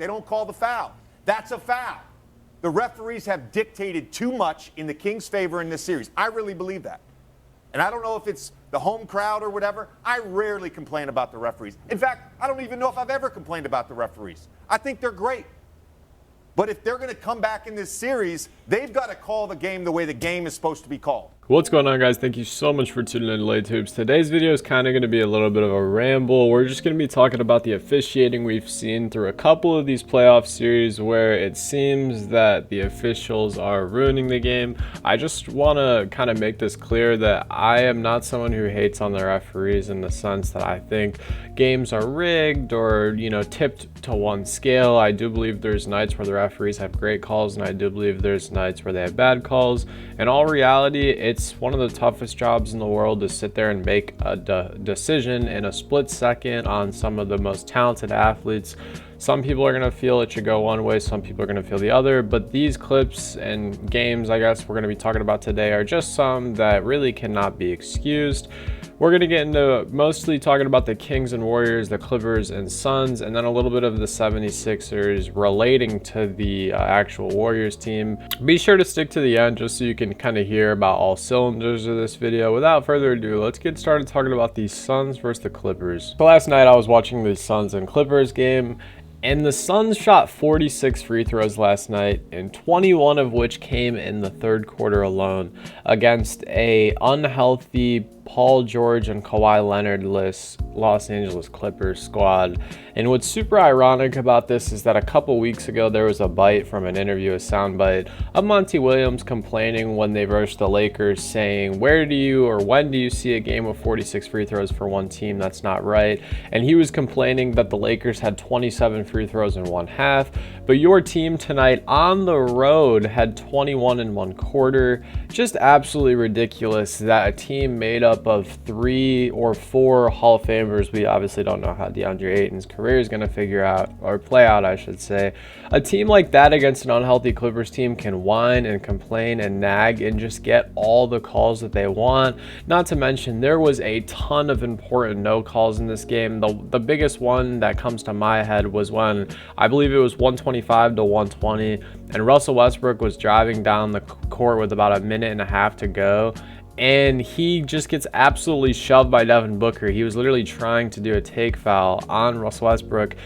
They don't call the foul. That's a foul. The referees have dictated too much in the Kings' favor in this series. I really believe that. And I don't know if it's the home crowd or whatever. I rarely complain about the referees. In fact, I don't even know if I've ever complained about the referees. I think they're great. But if they're going to come back in this series, they've got to call the game the way the game is supposed to be called. What's going on, guys? Thank you so much for tuning in to Late Hoops. Today's video is kind of going to be a little bit of a ramble. We're just going to be talking about the officiating we've seen through a couple of these playoff series where it seems that the officials are ruining the game. I just want to kind of make this clear that I am not someone who hates on the referees in the sense that I think games are rigged or, tipped to one scale. I do believe there's nights where the referees have great calls, and I do believe there's nights where they have bad calls. In all reality, it's one of the toughest jobs in the world to sit there and make a decision in a split second on some of the most talented athletes. Some people are going to feel it should go one way, some people are going to feel the other, but these clips and games, I guess, we're going to be talking about today are just some that really cannot be excused. We're going to get into mostly talking about the Kings and Warriors, the Clippers and Suns, and then a little bit of the 76ers relating to the actual Warriors team. Be sure to stick to the end just so you can kind of hear about all cylinders of this video. Without further ado, let's get started talking about the Suns versus the Clippers. So last night I was watching the Suns and Clippers game, and the Suns shot 46 free throws last night, and 21 of which came in the third quarter alone against a unhealthy Paul George and Kawhi Leonard-less Los Angeles Clippers squad. And what's super ironic about this is that a couple weeks ago there was a bite from an interview, a soundbite of Monty Williams complaining when they versed the Lakers, saying, when do you see a game of 46 free throws for one team? That's not right. And he was complaining that the Lakers had 27 free throws in one half, but your team tonight on the road had 21 in one quarter. Just absolutely ridiculous that a team made up of 3 or 4 Hall of Famers. We obviously don't know how DeAndre Ayton's career is going to play out, I should say. A team like that against an unhealthy Clippers team can whine and complain and nag and just get all the calls that they want. Not to mention, there was a ton of important no calls in this game. The biggest one that comes to my head was when I believe it was 125 to 120, and Russell Westbrook was driving down the court with about a minute and a half to go, and he just gets absolutely shoved by Devin Booker. He was literally trying to do a take foul on Russell Westbrook,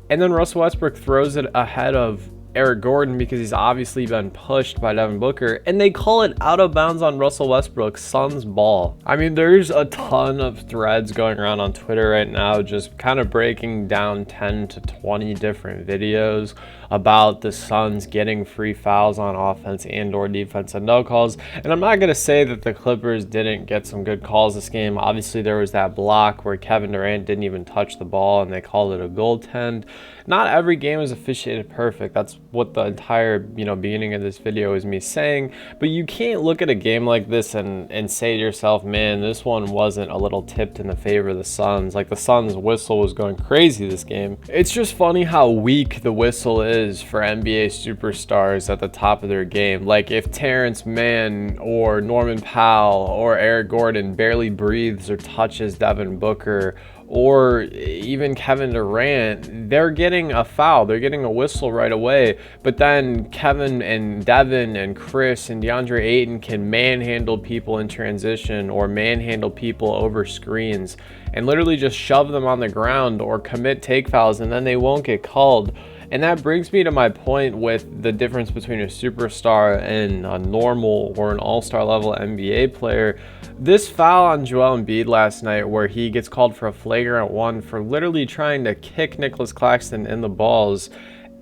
and then Russell Westbrook throws it ahead of Eric Gordon because he's obviously been pushed by Devin Booker, and they call it out of bounds on Russell Westbrook's Suns ball. I mean, there's a ton of threads going around on Twitter right now just kind of breaking down 10 to 20 different videos about the Suns getting free fouls on offense and or defense and no calls. And I'm not going to say that the Clippers didn't get some good calls this game. Obviously, there was that block where Kevin Durant didn't even touch the ball and they called it a goaltend. Not every game is officiated perfect. That's what the entire beginning of this video is me saying. But you can't look at a game like this and say to yourself, man, this one wasn't a little tipped in the favor of the Suns. Like, the Suns whistle was going crazy this game. It's just funny how weak the whistle is for NBA superstars at the top of their game. Like, if Terrence Mann or Norman Powell or Eric Gordon barely breathes or touches Devin Booker or even Kevin Durant, they're getting a foul. They're getting a whistle right away. But then Kevin and Devin and Chris and DeAndre Ayton can manhandle people in transition or manhandle people over screens and literally just shove them on the ground or commit take fouls, and then they won't get called. And that brings me to my point with the difference between a superstar and a normal or an all-star level NBA player. This foul on Joel Embiid last night where he gets called for a flagrant one for literally trying to kick Nicholas Claxton in the balls,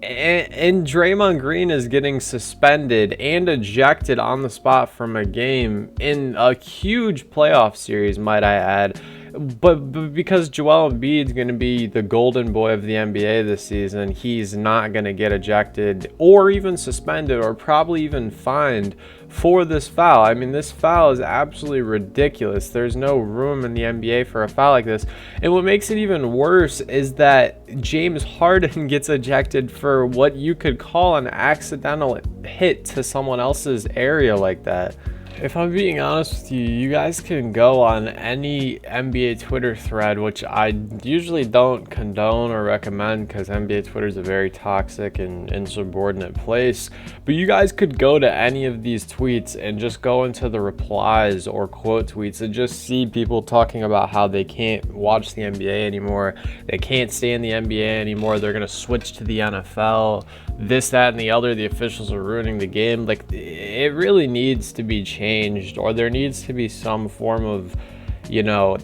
and Draymond Green is getting suspended and ejected on the spot from a game in a huge playoff series, might I add. But because Joel Embiid is going to be the golden boy of the NBA this season, he's not going to get ejected or even suspended or probably even fined for this foul. I mean, this foul is absolutely ridiculous. There's no room in the NBA for a foul like this. And what makes it even worse is that James Harden gets ejected for what you could call an accidental hit to someone else's area like that. If I'm being honest with you, you guys can go on any NBA Twitter thread, which I usually don't condone or recommend because NBA Twitter is a very toxic and insubordinate place. But you guys could go to any of these tweets and just go into the replies or quote tweets and just see people talking about how they can't watch the NBA anymore. They can't stay in the NBA anymore. They're going to switch to the NFL. This, that, and the other. The officials are ruining the game. Like, it really needs to be changed, or there needs to be some form of,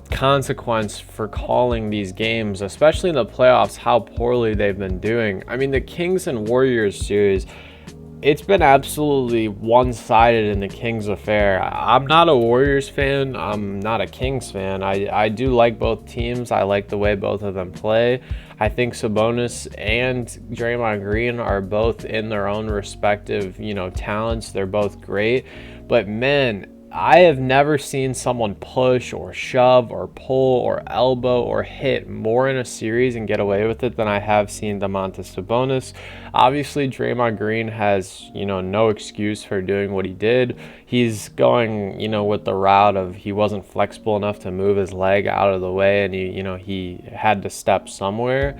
consequence for calling these games, especially in the playoffs, how poorly they've been doing. I mean, the Kings and Warriors series, it's been absolutely one-sided in the Kings affair. I'm not a Warriors fan. I'm not a Kings fan. I do like both teams. I like the way both of them play. I think Sabonis and Draymond Green are both in their own respective, talents. They're both great. But man, I have never seen someone push or shove or pull or elbow or hit more in a series and get away with it than I have seen Domantas Sabonis. Obviously, Draymond Green has, no excuse for doing what he did. He's going, with the route of he wasn't flexible enough to move his leg out of the way, and he had to step somewhere.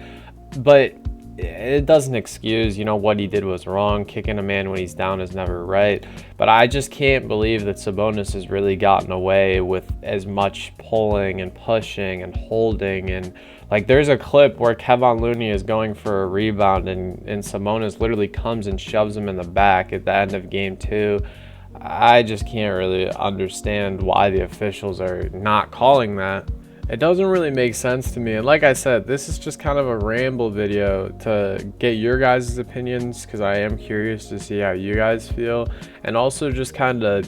But it doesn't excuse, what he did was wrong. Kicking a man when he's down is never right. But I just can't believe that Sabonis has really gotten away with as much pulling and pushing and holding. And like, there's a clip where Kevon Looney is going for a rebound and Sabonis literally comes and shoves him in the back at the end of game 2. I just can't really understand why the officials are not calling that. It doesn't really make sense to me. And like I said, this is just kind of a ramble video to get your guys' opinions, because I am curious to see how you guys feel, and also just kind of,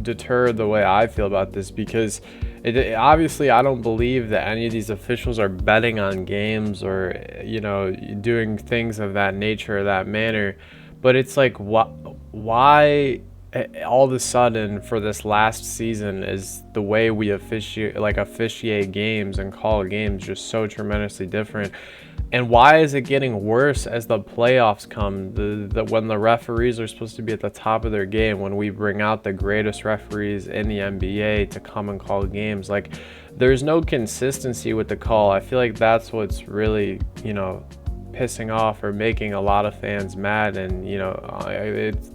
deter the way I feel about this, because obviously I don't believe that any of these officials are betting on games or, doing things of that nature or that manner. But it's like, why all of a sudden for this last season is the way we officiate games and call games just so tremendously different? And why is it getting worse as the playoffs come, when the referees are supposed to be at the top of their game, when we bring out the greatest referees in the NBA to come and call games? Like, there's no consistency with the call. I feel like that's what's really, pissing off or making a lot of fans mad, and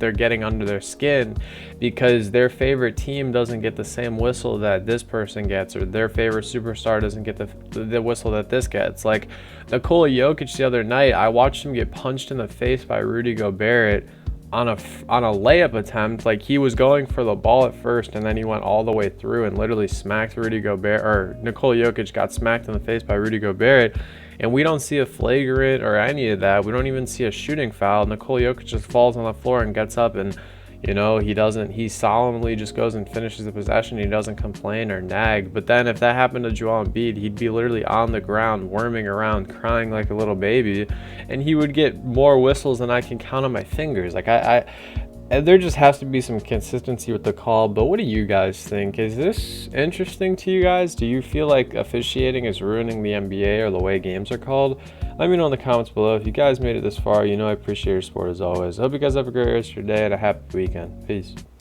they're getting under their skin because their favorite team doesn't get the same whistle that this person gets, or their favorite superstar doesn't get the whistle that this gets. Like Nikola Jokic the other night, I watched him get punched in the face by Rudy Gobert on a layup attempt. Like, he was going for the ball at first, and then he went all the way through and literally smacked Rudy Gobert, or Nikola Jokic got smacked in the face by Rudy Gobert. And we don't see a flagrant or any of that. We don't even see a shooting foul. Nikola Jokic just falls on the floor and gets up, and he solemnly just goes and finishes the possession. He doesn't complain or nag. But then if that happened to Joel Embiid, he'd be literally on the ground worming around crying like a little baby, and he would get more whistles than I can count on my fingers. Like, there just has to be some consistency with the call. But what do you guys think? Is this interesting to you guys? Do you feel like officiating is ruining the NBA or the way games are called? Let me know in the comments below. If you guys made it this far, I appreciate your support as always. I hope you guys have a great rest of your day and a happy weekend. Peace.